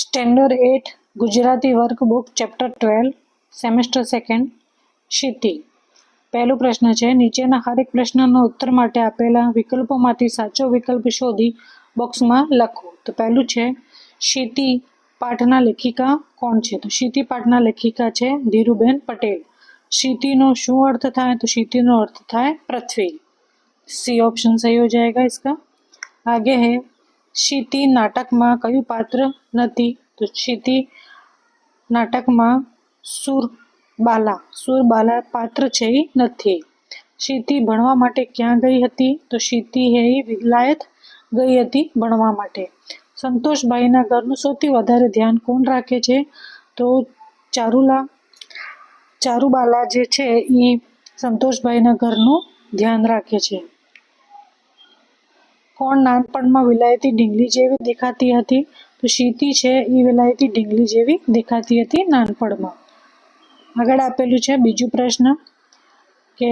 Standard 8 Gujarati workbook chapter 12 semester 2 શીતી. પહેલો પ્રશ્ન છે, નીચેના હરેક પ્રશ્નનો ઉત્તર માટે આપેલા વિકલ્પોમાંથી સાચો વિકલ્પ શોધી બોક્સમાં લખો. તો પહેલું છે, શીતી પાઠના લેખિકા કોણ છે? તો શીતી પાઠના લેખિકા છે ધીરુબેન પટેલ. શીતીનો શું અર્થ થાય? તો શીતીનો અર્થ થાય પૃથ્વી. सी ऑप्शन सही हो जाएगा इसका. आगे है, શીતી નાટકમાં કયું પાત્ર નથી? તો શીતી નાટકમાં સુરબાલા પાત્ર છે એ નથી. શીતી ભણવા માટે ક્યાં ગઈ હતી? તો શીતી એ વિલાયત ગઈ હતી ભણવા માટે. સંતોષભાઈના ઘરનું સૌથી વધારે ધ્યાન કોણ રાખે છે? તો ચારુબાલા જે છે એ સંતોષભાઈના ઘરનું ધ્યાન રાખે છે. કોણ નાનપણમાં વિલાયતી ઢીંગલી જેવી દેખાતી હતી? તો શીતી છે એ વિલાયતી ઢીંગલી જેવી દેખાતી હતી નાનપણમાં. આગળ આપેલું છે બીજું પ્રશ્ન કે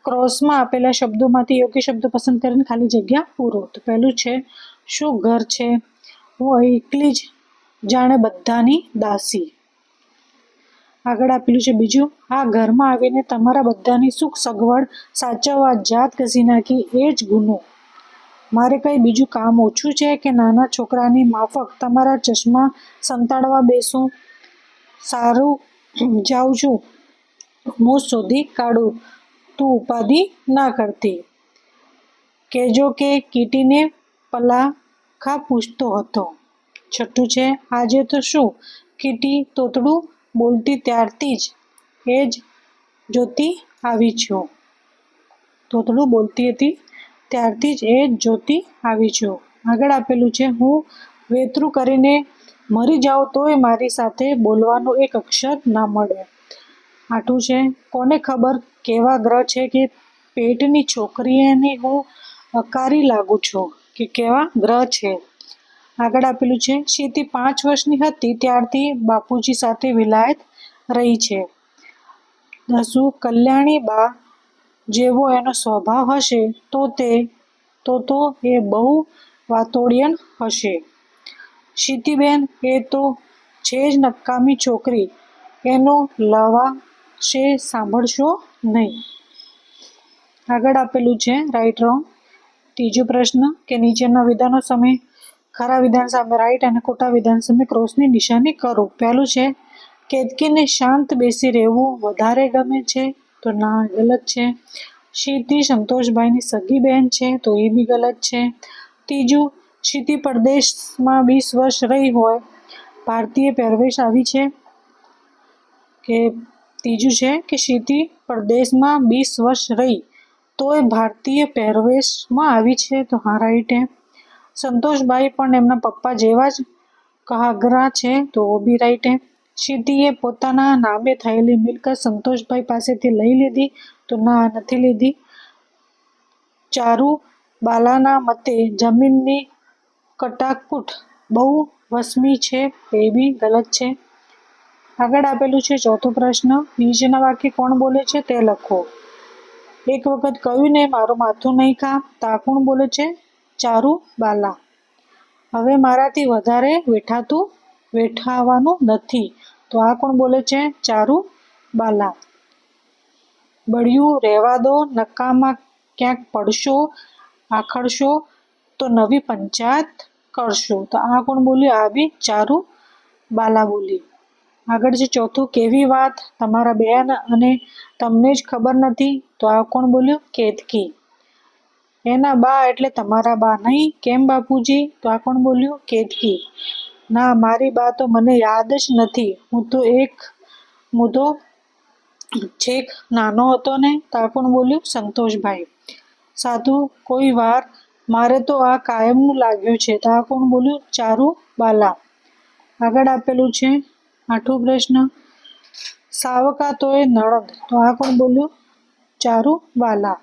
ક્રોસમાં આપેલા શબ્દોમાંથી યોગ્ય શબ્દ પસંદ કરીને ખાલી જગ્યા પૂરો. તો પહેલું છે, શું ઘર છે? હું એકલી જ જાણે બધાની દાસી. આગળ આપેલું છે બીજું, આ ઘરમાં આવીને તમારા બધાની સુખ સગવડ સાચવવા જાત ઘસી નાખી એ જ ગુનો. મારે કંઈ બીજું કામ ઓછું છે કે નાના છોકરાની માફક તમારા ચશ્મા સંતાડવા બેસું? સારું જાઉં છું, હું શોધી કાઢું, તું ઉપાધિ ના કરતી. કહેજો કે કીટીને પલાખા પૂછતો હતો. છઠ્ઠું છે, આજે તો શું કીટી તોતડું બોલતી ત્યારથી જ એ જ જોતી આવી છું. તોતડું બોલતી હતી ત્યારથી જ એ જ જોતી આવી છું. આગળ આપેલું છે, હું વેતરું કરીને મરી જાઉં તોય મારી સાથે બોલવાનું એક અક્ષર ના મળે. આઠું છે, કોને ખબર કેવા ગ્રહ છે કે પેટની છોકરીએની હું અકારી લાગુ છું કે કેવા ગ્રહ છે. આગળ આપેલું છે, શીતી 5 વર્ષની હતી ત્યારથી બાપુજી સાથે વિલાયત રહી છે. દસું, કલ્યાણી બા જેવો એનો સ્વભાવ હશે તો એ બહુ વાતોડિયન હશે. શીતીબેન એ તો છે જ નકામી છોકરી, એનો લવાશે સાંભળશો નહીં. આગળ આપેલું છે રાઈટ રોંગ. ત્રીજો પ્રશ્ન કે નીચેના વિધાનો સામે ખરા વિધાન સામે રાઈટ અને ખોટા વિધાન સામે ક્રોસની નિશાની કરો. પહેલું છે, કેતકીને શાંત બેસી રહેવું વધારે ગમે છે. તો ના, ગલત છે. શીતી સંતોષભાઈની સગી બહેન છે. તો એ બી ગલત છે. ત્રીજું, શીતી પરદેશમાં 20 વર્ષ રહી હોય ભારતીય પહેરવેશ આવી છે. ત્રીજું છે કે શીતી પરદેશમાં 20 વર્ષ રહી તોય ભારતીય પહેરવેશમાં આવી છે. તો હા, રાઈટ હે. સંતોષભાઈ પણ એમના પપ્પા જેવા જ કહાગરા છે. તો બી રાઈટ હે. શીતીએ પોતાના નામે થયેલી મિલકત સંતોષભાઈ પાસેથી લઈ લીધી. તો ના, નથી લીધી. ચારુબાલાના મતે જમીનની કટાકૂટ બહુ વસમી છે. એ બી ગલત છે. આગળ આપેલું છે ચોથો પ્રશ્ન, નીચેના વાક્ય કોણ બોલે છે તે લખો. એક વખત કહ્યું ને મારું માથું નહીં ખા. તો આ કોણ બોલે છે? ચારુબાલા. હવે મારાથી વધારે વેઠાવાનું નથી. તો આ કોણ બોલે છે? ચારુબાલા. બળિયું રહેવા દો, નકામાં ક્યાંક પડશો આખડશો તો નવી પંચાયત કરશો. તો આ કોણ બોલ્યું? આ બી ચારુબાલા બોલી. આગળ છે ચોથું, કેવી વાત, તમારા બેન અને તમને જ ખબર નથી. તો આ કોણ બોલ્યું? કેતકી. એના બા એટલે તમારા બા નહીં કેમ બાપુજી? તો આ કોણ બોલ્યું? કેતકી. ના, મારી બા તો મને યાદ જ નથી. હું તો છેક નાનો હતો ને. તો આ કોણ બોલ્યું? સંતોષભાઈ. સાધુ, કોઈ વાર મારે તો આ કાયમનું લાગ્યું છે. તો આ કોણ બોલ્યું? ચારુબાલા. આગળ આપેલું છે આઠમો પ્રશ્ન, સાવકા તોય નણંદ. તો આ કોણ બોલ્યું? ચારુબાલા.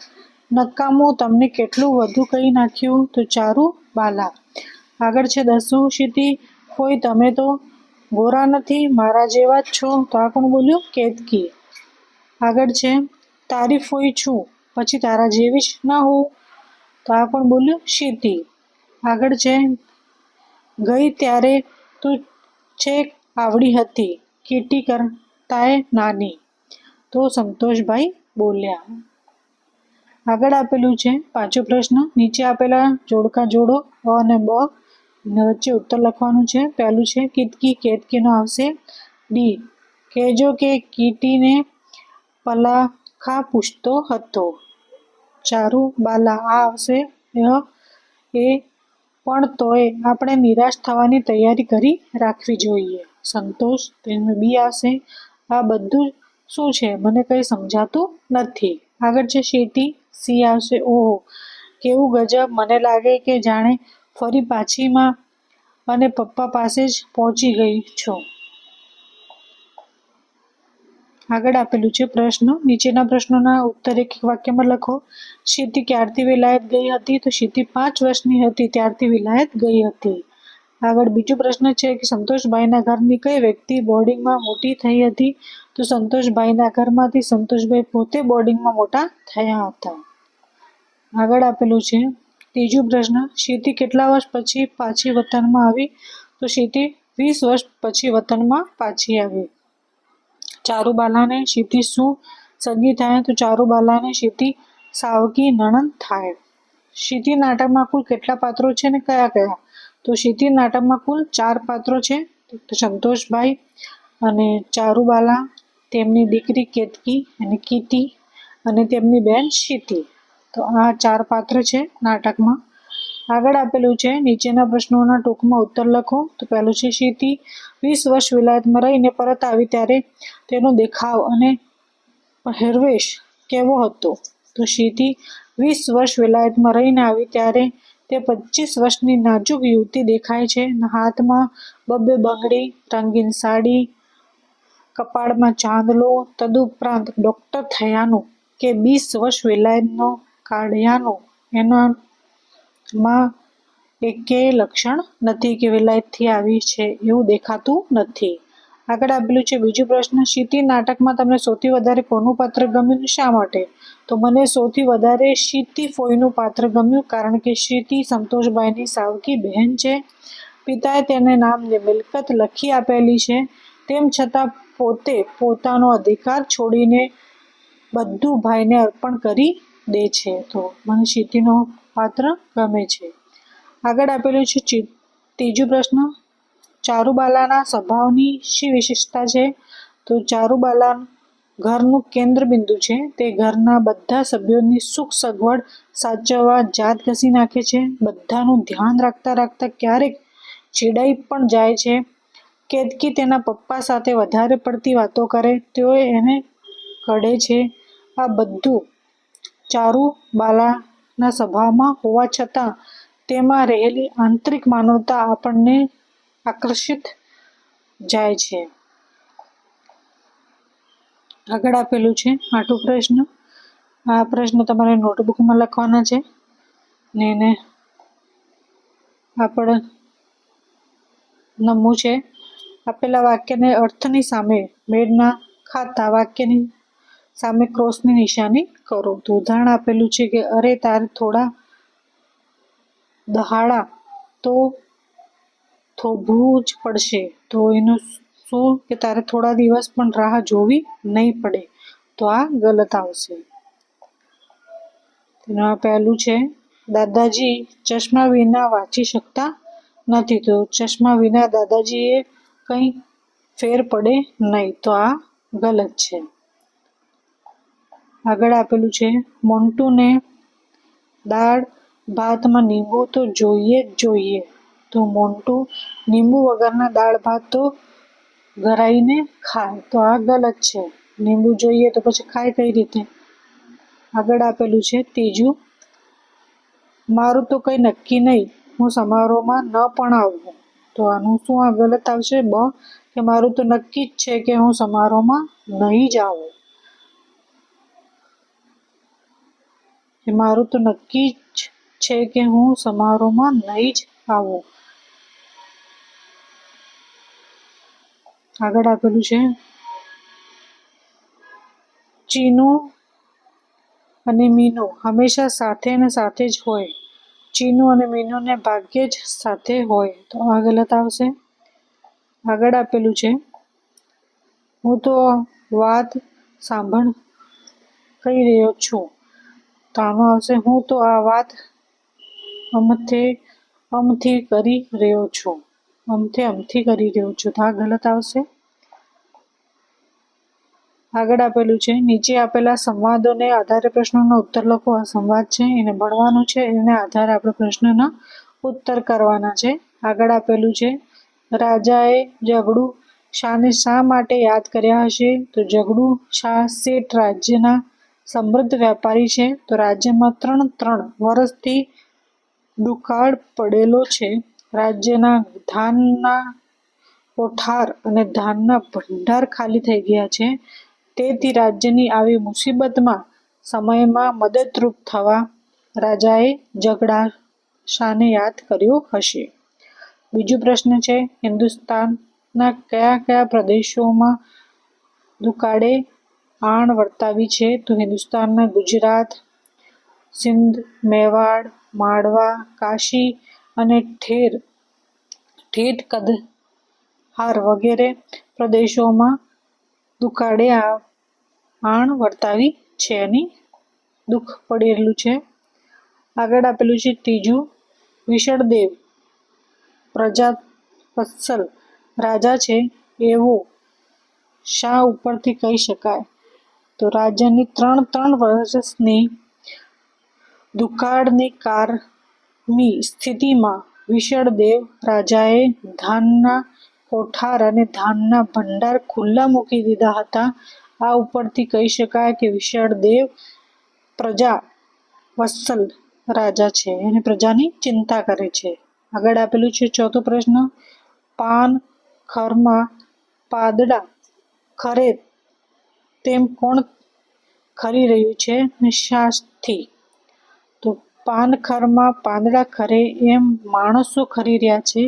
નકામું, તમને કેટલું વધુ કહી નાખ્યું. તો ચારુબાલા. આગળ છે 10મું, શીતી ફોઈ તમે તો ગોરા નથી, મારા જેવા જ છો. તો આ કોણ બોલ્યું? કેતકી. આગળ છે તારી ફોઈ છું પછી તારા જેવી જ ના હોઉં. તો આ કોણ બોલ્યું? શીતી. આગળ છે ગઈ ત્યારે તું છેક આવડી હતી, કીટી કરતાંય નાની, તો સંતોષભાઈ બોલ્યા. આગળ આપેલું છે પાંચમો પ્રશ્ન. નીચે આપેલા જોડકા જોડો અ અને બ અને વચ્ચે ઉત્તર લખવાનું છે. પહેલું છે કીટકી, કેતકીનો આવશે ડી. કહેજો કે કીટીને પલાખા પૂછતો હતો. ચારુબાલા આ આવશે એ પણ તોય આપણે નિરાશ થવાની તૈયારી કરી રાખવી જોઈએ. સંતોષ તેનું બી આવશે. આ બધું શું છે મને કંઈ સમજાતું નથી. આગળ છે શેટી, સી આવશે ઓહો કેવું ગજબ, મને લાગે કે જાણે ફરી પાછી માં અને પપ્પા પાસે જ પહોંચી ગઈ છો. આગળ આપેલું છે પ્રશ્ન. નીચેના પ્રશ્નોના ઉત્તર એક વાક્યમાં લખો. શીતી ક્યારથી વિલાયત ગઈ હતી? તો શીતી 5 વર્ષની હતી ત્યારથી વિલાયત ગઈ હતી. આગળ બીજો પ્રશ્ન છે કે સંતોષભાઈના ઘરની કઈ વ્યક્તિ બોર્ડિંગમાં મોટી થઈ હતી? તો સંતોષભાઈના ઘરમાંથી સંતોષભાઈ પોતે બોર્ડિંગમાં મોટા થયા હતા. આગળ આપેલું છે ત્રીજો પ્રશ્ન. શીતી કેટલા વર્ષ પછી પાછી વતનમાં આવી? તો શીતી 20 વર્ષ પછી વતનમાં પાછી આવી. ચારુબાલાને શીતી શું સગી થાય? તો ચારુબાલાને શીતી સાવકી નણંદ થાય. શીતી નાટકમાં કુલ કેટલા પાત્રો છે ને કયા કયા? તો શીતી નાટકમાં કુલ 4 પાત્રો છે. તો સંતોષભાઈ અને ચારુબાલા, તેમની દીકરી કેતકી અને કીટી અને તેમની બહેન શીતી. તો આ 4 પાત્ર છે નાટકમાં. આગળ આપેલું છે નીચેના પ્રશ્નોના ટૂંકમાં ઉત્તર લખો. તો પહેલું છે શીતી 20 વર્ષ વિલાયતમાં રહીને પરત આવી ત્યારે તેનો દેખાવ અને પહેરવેશ કેવો હતો? તો શીતી 20 વર્ષ વિલાયતમાં રહીને આવી ત્યારે તે 25 વર્ષની નાજુક યુવતી દેખાય છે. હાથમાં 2 બંગડી, રંગીન સાડી, કપાળમાં ચાંદલો, તદુપરાંત ડૉક્ટર થયાનું કે 20 વર્ષ વિલાયતનો કાઢ્યાનું એનામાં એકેય લક્ષણ નથી કે વિલાયતથી આવી છે એવું દેખાતું નથી. આગળ આપેલું છે બીજો પ્રશ્ન. શીતી નાટકમાં તમને સૌથી વધારે કોનું પાત્ર ગમ્યું, શા માટે? તો મને સૌથી વધારે શીતી ફોઈનું પાત્ર ગમ્યું, કારણ કે શીતી સંતોષભાઈની સાવકી બહેન છે. પિતાએ તેને નામની મિલકત લખી આપેલી છે, તેમ છતાં પોતે પોતાનો અધિકાર છોડીને બધું ભાઈને અર્પણ કરી દે છે. તો મને શીતીનો પાત્ર ગમે છે. આગળ આપેલું છે ત્રીજો પ્રશ્ન. ચારુબાલાના સ્વભાવની શી વિશેષતા છે? તો ચારુબાલા ઘરનું કેન્દ્ર બિંદુ છે. તે ઘરના બધા સભ્યોની સુખ સગવડ સાચવવા જાત ઘસી નાખે છે. બધાનું ધ્યાન રાખતા રાખતા ક્યારેક ચીડાઈ પણ જાય છે. કેતકી તેના પપ્પા સાથે વધારે પડતી વાતો કરે તોય એને કઢે છે. આ બધું ચારુબાલાના સ્વભાવમાં હોવા છતાં તેમાં રહેલી આંતરિક માનવતા આપણને આકર્ષિત જાય છે. આગળ આપેલું છે 8મો પ્રશ્ન. આ પ્રશ્ન તમારે નોટબુકમાં લખવાના છે ને એને આપણે નમવું છે. આપેલા વાક્યને અર્થની સામે મેળ ના ખાતા વાક્યની સામે ક્રોસની નિશાની કરો. તો ઉદાહરણ આપેલું છે કે અરે તારે થોડા દહાડા તો થોભવું જ પડશે. તો એનું શું કે તારે થોડા દિવસ પણ રાહ જોવી નહીં પડે. તો આ ગલત આવશે. તેનું આ પહેલું છે દાદાજી ચશ્મા વિના વાંચી શકતા નથી. તો ચશ્મા વિના દાદાજીએ કંઈ ફેર પડે નહીં. તો આ ગલત છે. આગળ આપેલું છે મોન્ટુને દાળ ભાતમાં લીંબુ તો જોઈએ જ જોઈએ. તો મોન્ટુ લીંબુ વગરના દાળ ભાત તો ગરાઈને ખાય. તો આ ગલત છે. લીંબુ જોઈએ તો પછી ખાય કઈ રીતે? આગળ આપેલું છે ત્રીજું. મારું તો કંઈ નક્કી નહીં, હું સમારોહમાં ન પણ આવું. તો આનું શું આ ગલત આવશે? બ કે મારું તો નક્કી જ છે કે હું સમારોહમાં નહીં જ આવું. કે મારું તો નક્કી જ છે કે હું સમારોહમાં નહીં જ આવું. આગળ આપેલું છે ચીનુ અને મીનુ હંમેશા સાથે ને સાથે જ હોય. ચીનુ અને મીનુને ભાગ્યે જ સાથે હોય. તો આ ગલત આવશે. આગળ આપેલું છે હું તો વાત સાંભળ કહી રહ્યો છું, તો આમાં આવશે હું તો આ વાત અમથી કરી રહ્યો છું, અમથી કરી રહ્યો છું, તો આ ગલત આવશે. આગળ આપેલું છે નીચે આપેલા સંવાદોને આધારે પ્રશ્નોનો ઉત્તર લખો. આ સંવાદ છે, એને ભણવાનું છે, એને આધારે આપણે પ્રશ્નના ઉત્તર કરવાના છે. આગળ આપેલું છે રાજાએ ઝઘડું શાહને શા માટે યાદ કર્યા હશે? તો ઝઘડું શાહ શેઠ રાજ્યના સમૃદ્ધ વેપારી છે, તો રાજ્યમાં 3 વર્ષથી દુકાળ પડેલો છે. રાજ્યના ધાનના કોઠાર અને ધાનના ભંડાર ખાલી થઈ ગયા છે, તેથી રાજ્યની આવી મુસીબતમાં સમયમાં મદદરૂપ થવા રાજાએ ઝઘડા શાહને યાદ કર્યો હશે. બીજો પ્રશ્ન છે હિન્દુસ્તાનના કયા કયા પ્રદેશોમાં દુકાળે આણ વર્તાવી છે? તો હિન્દુસ્તાનના ગુજરાત, સિંધ, મેવાડ, માળવા, કાશી અને ઠેઠ કદહાર વગેરે પ્રદેશોમાં દુકાળે આણ વર્તાવી છે, એની દુઃખ પડેલું છે. આગળ આપેલું છે ત્રીજું વિશળદેવ પ્રજાવત્સલ રાજા છે એવો શા ઉપરથી કહી શકાય? તો રાજ્યની 3 વર્ષની દુકાળની કારમી સ્થિતિમાં વિશળદેવ રાજાએ ધાનના કોઠાર અને ધાનના ભંડાર ખુલ્લા મૂકી દીધા હતા. આ ઉપરથી કહી શકાય કે વિશળદેવ પ્રજાવત્સલ રાજા છે, એને પ્રજાની ચિંતા કરે છે. આગળ આપેલું છે ચોથો પ્રશ્ન પાન ખરમાં પાંદડા ખરે તેમ કોણ ખરી રહ્યું છે ને શાથી? તો પાનખરમાં પાંદડા ખરે એમ માણસો ખરી રહ્યા છે,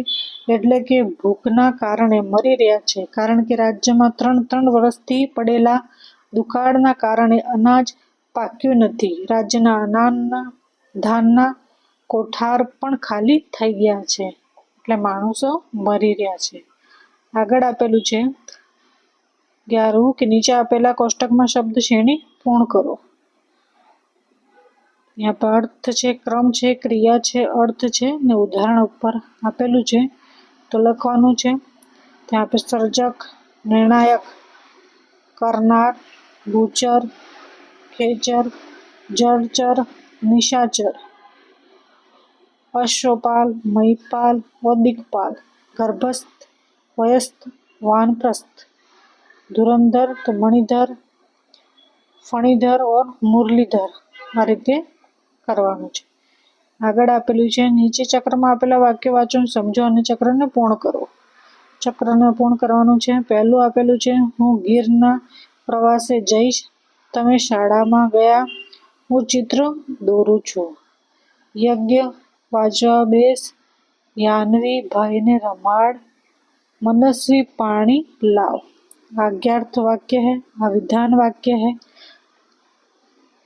એટલે કે ભૂખના કારણે મરી રહ્યા છે, કારણ કે રાજ્યમાં 3 વર્ષથી પડેલા દુકાળના કારણે અનાજ પાક્યું નથી. રાજ્યના ધાનના કોઠાર પણ ખાલી થઈ ગયા છે, એટલે માણસો મરી રહ્યા છે. આગળ આપેલું છે 11 કે નીચે આપેલા કોષ્ટકમાં શબ્દ શ્રેણી પૂર્ણ કરો. यहाँ पर अर्थ છે, ક્રમ છે, ક્રિયા છે, અર્થ છે ને ઉદાહરણ ઉપર આપેલું છે, તો લખવાનું છે. ત્યાં પર સર્જક, નિર્ણાયક, કરનાર, ભૂચર, ખેચર, જળચર, નિશાચર, અશ્વપાલ, મહિપાલ और दिक्पाल, गर्भस्थ, वयस्क, वानप्रस्थ, धुरंधर तो मणिधर, फणीधर और मुरलीधर. આ રીતે કરવાનું છે. આગળ આપેલું છે નીચે ચક્રમાં આપેલા વાક્ય વાંચો, સમજો અને ચક્રને પૂર્ણ કરો. ચક્રને પૂર્ણ કરવાનું છે. પહેલું આપેલું છે હું ગીરના પ્રવાસે જઈશ, તમે શાળામાં ગયા, હું ચિત્ર દોરું છું. યજ્ઞ વાંચવા બેસ, યાનવી ભાઈને રમાડ, મનસ્વી પાણી લાવ. વાક્યાર્થ વાક્ય है, આ વિધાન વાક્ય है.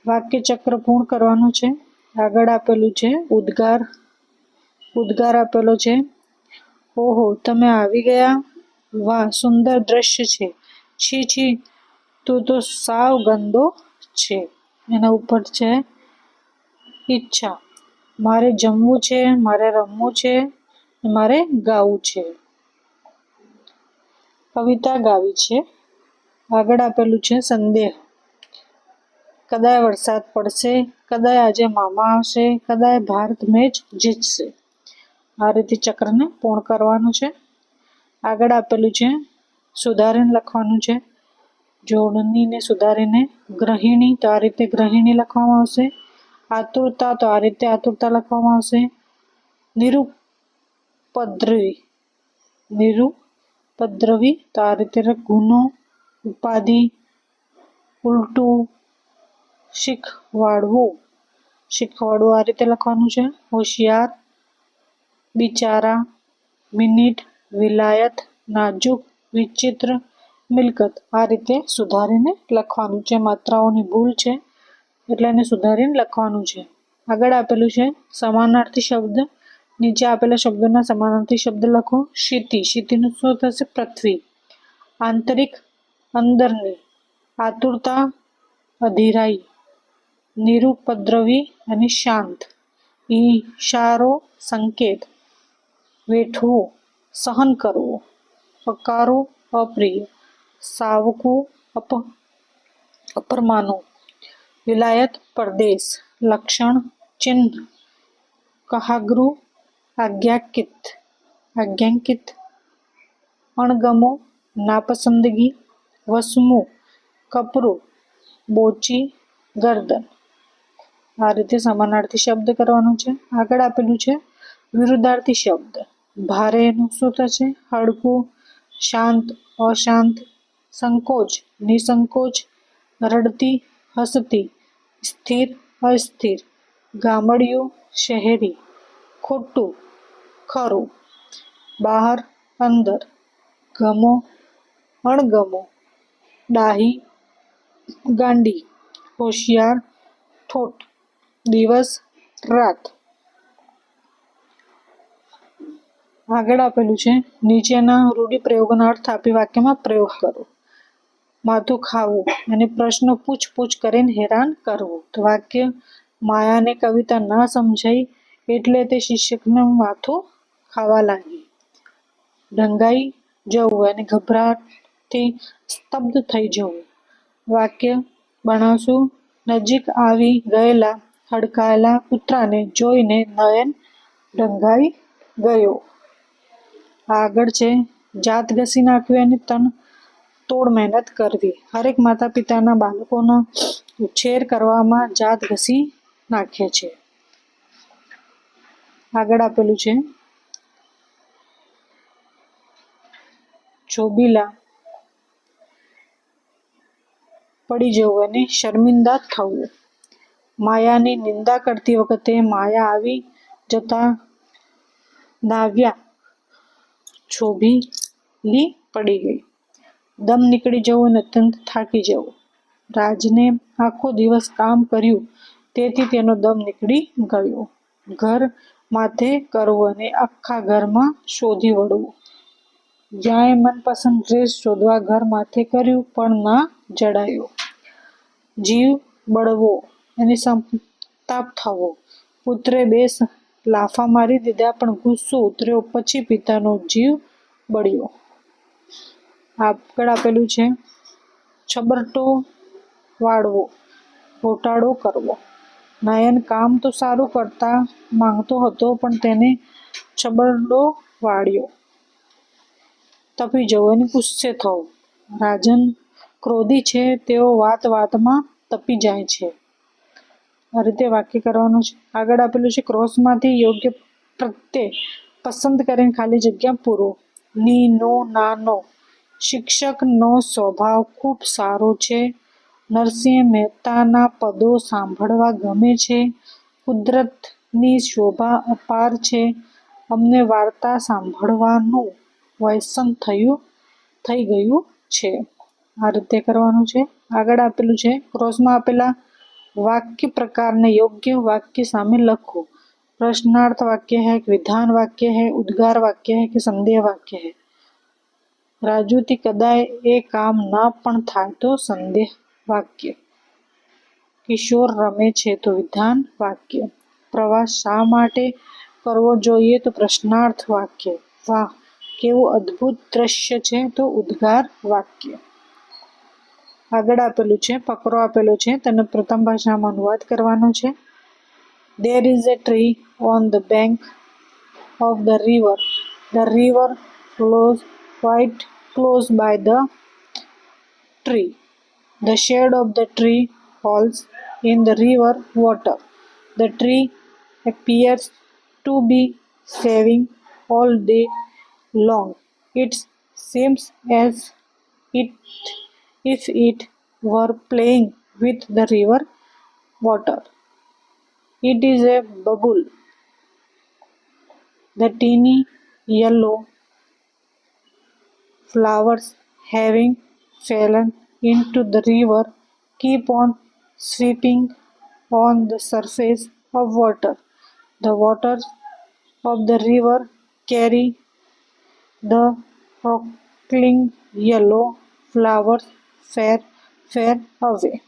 વાક્ય ચક્ર પૂર્ણ કરવાનું છે. આગળ આપેલું છે ઉદ્ગાર આપેલો છે ઓહો તમે આવી ગયા, વાહ સુંદર દ્રશ્ય છે, છી છી તું તો સાવ ગંદો છે. એના ઉપર છે ઈચ્છા, મારે જમવું છે, મારે રમવું છે, મારે ગાવું છે. કવિતા ગાવી છે. આગળ આપેલું છે સંદેહ, કદાય વરસાદ પડશે, કદાય આજે મામા આવશે, કદાય ભારત મેચ જીતશે. આ રીતે ચક્રને પૂર્ણ કરવાનું છે. આગળ આપેલું છે સુધારીને લખવાનું છે. જોડણીને સુધારીને ગ્રહિણી, તો આ રીતે ગ્રહિણી લખવામાં આવશે. આતુરતા, તો આ રીતે આતુરતા લખવામાં આવશે. નિરુપદ્રવી, તો આ રીતે ગુનો, ઉપાધિ, ઉલટું, શીખવાડવું આ રીતે લખવાનું છે. હોશિયાર, બિચારા, મિનિટ, વિલાયત, નાજુક, વિચિત્ર, મિલકત. આ રીતે સુધારીને લખવાનું છે. માત્રાઓની ભૂલ છે એટલે એને સુધારીને લખવાનું છે. આગળ આપેલું છે સમાનાર્થી શબ્દ નીચે આપેલા શબ્દોના સમાનાર્થી શબ્દ લખો. ક્ષિતિ, ક્ષિતિનું શું થશે? પૃથ્વી. આંતરિક, અંદરની. આતુરતા, અધીરાઈ. નિરુપદ્રવી અને શાંત. ઈશારો, સંકેત. વેઠવો, સહન કરવો. અકારો, અપ્રિય. સાવકો, અપરમાનો. વિલાયત, પરદેશ. લક્ષણ, ચિહ્ન. કહાગૃ, આજ્ઞાંકિત. અણગમો, નાપસંદગી. વસમું, કપરું. બોચી, ગરદન. આ રીતે સમાનાર્થી શબ્દ કરવાનો છે. આગળ આપેલું છે વિરુદ્ધાર્થી શબ્દ. ભારે નું શું થશે? હળવું, શાંત, અશાંત. સંકોચ, નિસંકોચ. રડતી, હસતી. સ્થિર, અસ્થિર. ગામડિયું, શહેરી. ખોટું, ખરું. બહાર, અંદર. ગમો, અણગમો. ડાહી, ગાંડી. હોશિયાર, ઠોઠ. દિવસ, રાત. આગળ આપેલું છે નીચેના રૂઢિપ્રયોગોના અર્થ આપી વાક્યમાં પ્રયોગ કરો. માથું ખાવું અને પ્રશ્ન પૂછ કરીને હેરાન કરવું. તો વાક્ય: માયાને કવિતા ના સમજાઈ એટલે તે શિક્ષકનું માથું ખાવા લાગી. ઢંગાઈ જવું અને ગભરાટથી સ્તબ્ધ થઈ જવું. વાક્ય બનાવશું: નજીક આવી ગયેલા હડકાયેલા કૂતરાને જોઈને નયન ઢંગાઈ ગયો. આગળ છે જાત ઘસી નાખવી અને તન તોડ મહેનત કરવી. હરેક માતા પિતાના બાળકોનો ઉછેર કરવામાં જાત ઘસી નાખે છે. આગળ આપેલું છે ચોબીલા, પડી જવું અને શર્મિંદા થવું. માયાની નિંદા કરતી વખતે માયા આવી જતા નાવ્યા છોભીલી પડી ગઈ. દમ નીકળી જવું અને અત્યંત થાકી જવું. રાજને આખો દિવસ કામ કર્યું તેથી તેનો દમ નીકળી ગયો. ઘર માથે કરવું અને આખા ઘરમાં શોધી વળવું. જ્યાંએ મનપસંદ ડ્રેસ શોધવા ઘર માથે કર્યું પણ ના જડાયો. જીવ બળવો અને સંતાપ થવો. પુત્રે 2 લાફા મારી દીધા પણ ગુસ્સો ઉતર્યો પછી પિતાનો જીવ બળ્યો. આગળ આપેલું છે છબરટો વાળવો, ઘોટાળો કરવો. નયન કામ તો સારું કરતા માંગતો હતો પણ તેને છબરડો વાળ્યો. તપી જવું અને ગુસ્સે થવું. રાજન ક્રોધી છે, તેઓ વાતમાં તપી જાય છે. આ રીતે વાક્ય કરવાનું છે. આગળ આપેલું છે ક્રોસમાંથી યોગ્ય પ્રત્યય પસંદ કરીને ખાલી જગ્યા પૂરો. ની, નો, ના, નો. શિક્ષકનો સ્વભાવ ખૂબ સારો છે. નરસિંહ મહેતાના પદો સાંભળવા ગમે છે. કુદરતની શોભા અપાર છે. અમને વાર્તા સાંભળવાનું વ્યસન થઈ ગયું છે. આ રીતે કરવાનું છે. આગળ આપેલું છે ક્રોસમાં આપેલા वाक्य प्रकार ने योग्य वाक्य सामे लखो। प्रश्नार्थ वाक्य है कि विधान वाक्य है, उद्गार वाक्य है कि संदेह वाक्य है। राजूथी कदाय ए काम ना पण थाय तो संदेह वाक्य। किशोर रमे छे तो विधान वाक्य। प्रवास शा माटे करवो जोईए तो प्रश्नार्थ वाक्य। वाह केवुं अद्भुत दृश्य छे तो उद्गार वाक्य। આગળ આપેલું છે ફકરો આપેલો છે તેને પ્રથમ ભાષામાં અનુવાદ કરવાનો છે. There is a tree on the bank of the river. The river flows quite close by the tree. The shade of the tree falls in the river water. The tree appears to be saving all day long. It seems as if it were playing with the river water. It is a bubble. The teeny yellow flowers having fallen into the river keep on sweeping on the surface of water. The water of the river carry the sparkling yellow flowers fair fair away.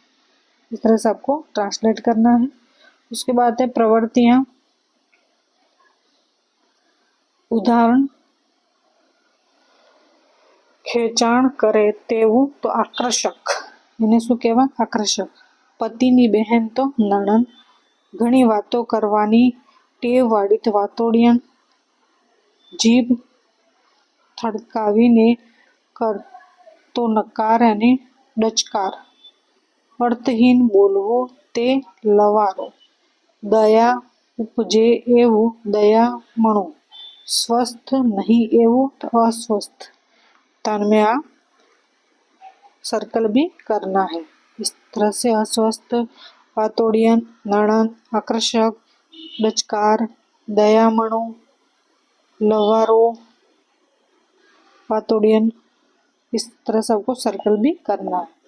इस तरह से आपको translate करना है। उसके बाद है प्रवृत्तियां। उदाहरण, ખેંચાણ કરે તેવું તો આકર્ષક, એને શું કહેવાય? આકર્ષક. પતિની બહેન તો નણંદ, ઘણી વાતો કરવાની ટેવવાળી તો વાતોડિયન, જીભ થડકાવીને કરતો નકાર અને ડચકાર, અર્થહીન બોલવું તે લવારો, દયા ઉપજે એવું દયામણું, स्वस्थ नहीं एवं तो अस्वस्थ। तो में आ सर्कल भी करना है। इस तरह से अस्वस्थ, वातोड़ियन, नणंद, आकर्षक, डचकार, दयामणु, लवारो, वातोड़ियन, इस तरह से आपको सर्कल भी करना है।